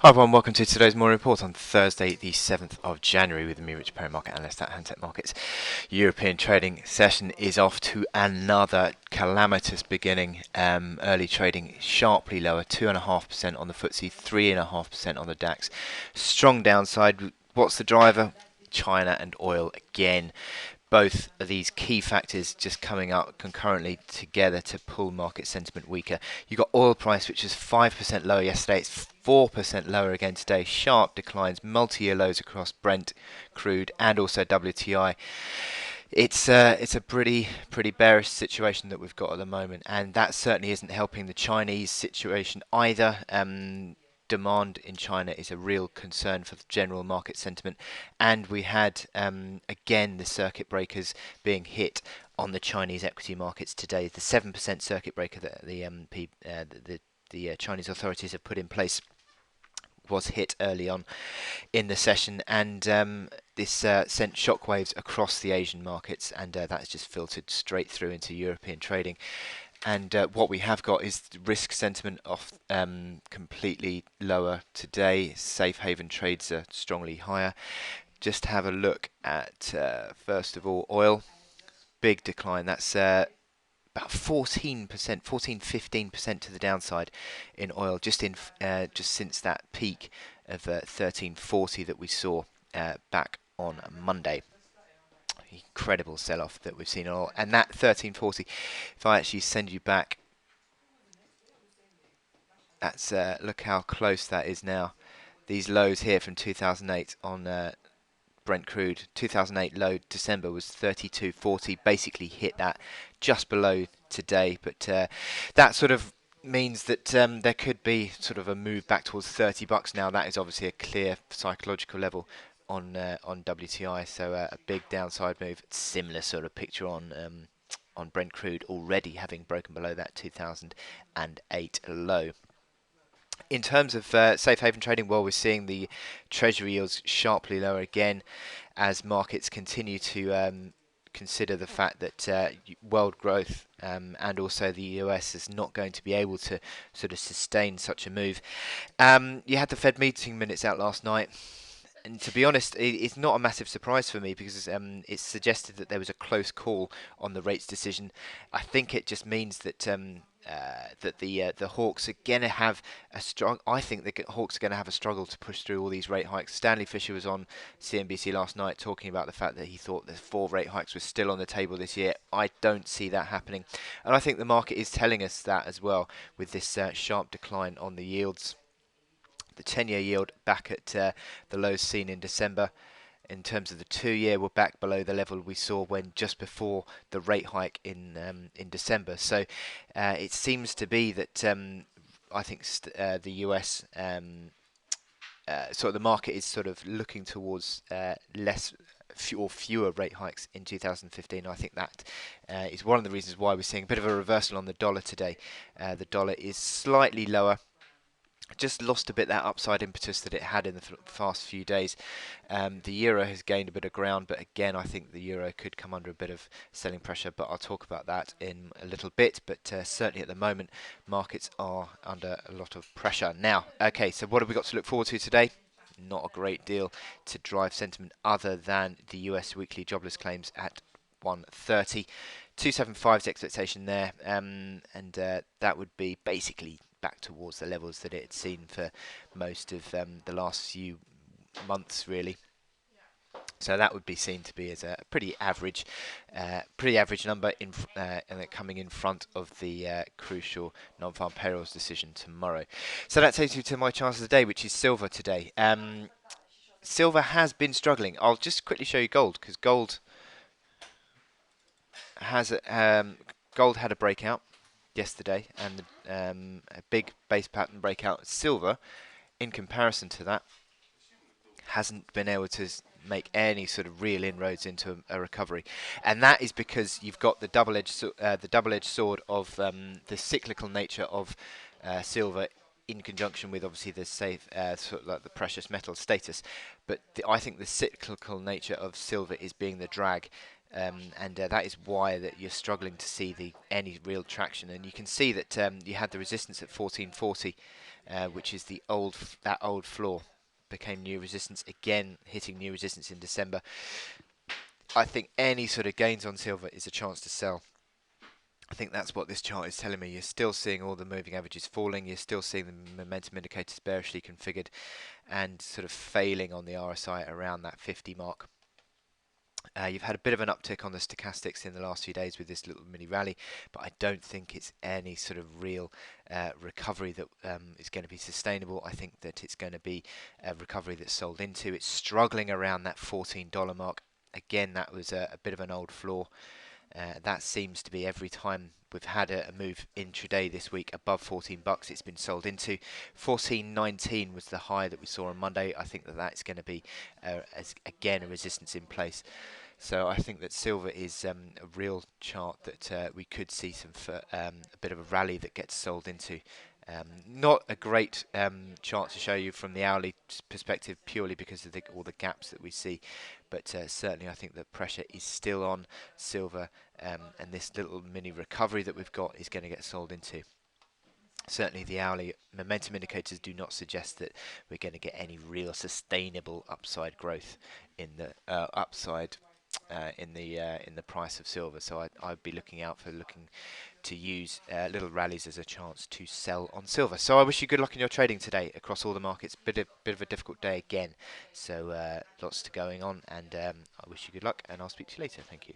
Hi everyone, welcome to today's morning report on Thursday the 7th of January with me, Rich Perry, market analyst at Hantec Markets. European trading session is off to another calamitous beginning. Early trading sharply lower, 2.5% on the FTSE, 3.5% on the DAX. Strong downside. What's the driver? China and oil again. Both of these key factors just coming up concurrently together to pull market sentiment weaker. You got oil price, which is 5% lower yesterday. It's 4% lower again today. Sharp declines, multi-year lows across Brent crude and also WTI. It's a pretty bearish situation that we've got at the moment, and that certainly isn't helping the Chinese situation either. Demand in China is a real concern for the general market sentiment, and we had again the circuit breakers being hit on the Chinese equity markets today. The 7% circuit breaker that the Chinese authorities have put in place was hit early on in the session, and this sent shockwaves across the Asian markets, and that's just filtered straight through into European trading. And what we have got is risk sentiment off completely lower today. Safe haven trades are strongly higher. Just have a look at first of all oil. Big decline. That's about 14%, 14, 15% to the downside in oil just since that peak of 1340 that we saw back on Monday. Incredible sell-off that we've seen in oil, and that 1340. If I actually send you back, that's look how close that is now. These lows here from 2008 on Brent crude, 2008 low December was 32.40, basically hit that just below today, but that sort of means that there could be sort of a move back towards $30 now. That is obviously a clear psychological level on WTI, so a big downside move. Similar sort of picture on Brent crude, already having broken below that 2008 low. In terms of safe haven trading, well, we're seeing the treasury yields sharply lower again as markets continue to consider the fact that world growth and also the US is not going to be able to sort of sustain such a move. You had the Fed meeting minutes out last night. And to be honest, it's not a massive surprise for me because it suggested that there was a close call on the rates decision. I think it just means that the Hawks are going to have a strong. I think the Hawks are going to have a struggle to push through all these rate hikes. Stanley Fischer was on CNBC last night talking about the fact that he thought the 4 rate hikes were still on the table this year. I don't see that happening, and I think the market is telling us that as well with this sharp decline on the yields. The 10-year yield back at the lows seen in December. In terms of the 2-year, we're back below the level we saw when just before the rate hike in December. So it seems to be that I think the US sort of the market is sort of looking towards fewer rate hikes in 2015. I think that is one of the reasons why we're seeing a bit of a reversal on the dollar today. The dollar is slightly lower, just lost a bit that upside impetus that it had in the past few days. The euro has gained a bit of ground, but again, I think the euro could come under a bit of selling pressure, but I'll talk about that in a little bit. But certainly at the moment, markets are under a lot of pressure. Now, okay, so what have we got to look forward to today? Not a great deal to drive sentiment other than the US weekly jobless claims at 1:30. 275's expectation there, and that would be basically back towards the levels that it had seen for most of the last few months, really. So that would be seen to be as a pretty average number and coming in front of the crucial non-farm payrolls decision tomorrow. So that takes you to my chance of the day, which is silver today. Silver has been struggling. I'll just quickly show you gold because has gold had a breakout yesterday and a big base pattern breakout. Silver, in comparison to that, hasn't been able to make any sort of real inroads into a recovery, and that is because you've got the double-edged sword of the cyclical nature of silver in conjunction with obviously the safe sort of like the precious metal status. But I think the cyclical nature of silver is being the drag and that is why that you're struggling to see any real traction. And you can see that you had the resistance at 1440, which is that old floor, became new resistance again, hitting new resistance in December. I think any sort of gains on silver is a chance to sell. I think that's what this chart is telling me. You're still seeing all the moving averages falling. You're still seeing the momentum indicators bearishly configured and sort of failing on the RSI around that 50 mark. You've had a bit of an uptick on the stochastics in the last few days with this little mini rally, but I don't think it's any sort of real recovery that is going to be sustainable. I think that it's going to be a recovery that's sold into. It's struggling around that $14 mark. Again, that was a bit of an old floor. That seems to be every time we've had a move intraday this week above 14 bucks, it's been sold into. 14.19 was the high that we saw on Monday. I think that that's going to be again a resistance in place. So I think that silver is a real chart that we could see a bit of a rally that gets sold into. Not a great chart to show you from the hourly perspective, purely because of all the gaps that we see, but certainly I think that pressure is still on silver, and this little mini recovery that we've got is going to get sold into. Certainly the hourly momentum indicators do not suggest that we're going to get any real sustainable upside growth in the in the price of silver. So I'd be looking to use little rallies as a chance to sell on silver. So I wish you good luck in your trading today across all the markets. Bit of a difficult day again. So lots to going on, and I wish you good luck, and I'll speak to you later. Thank you.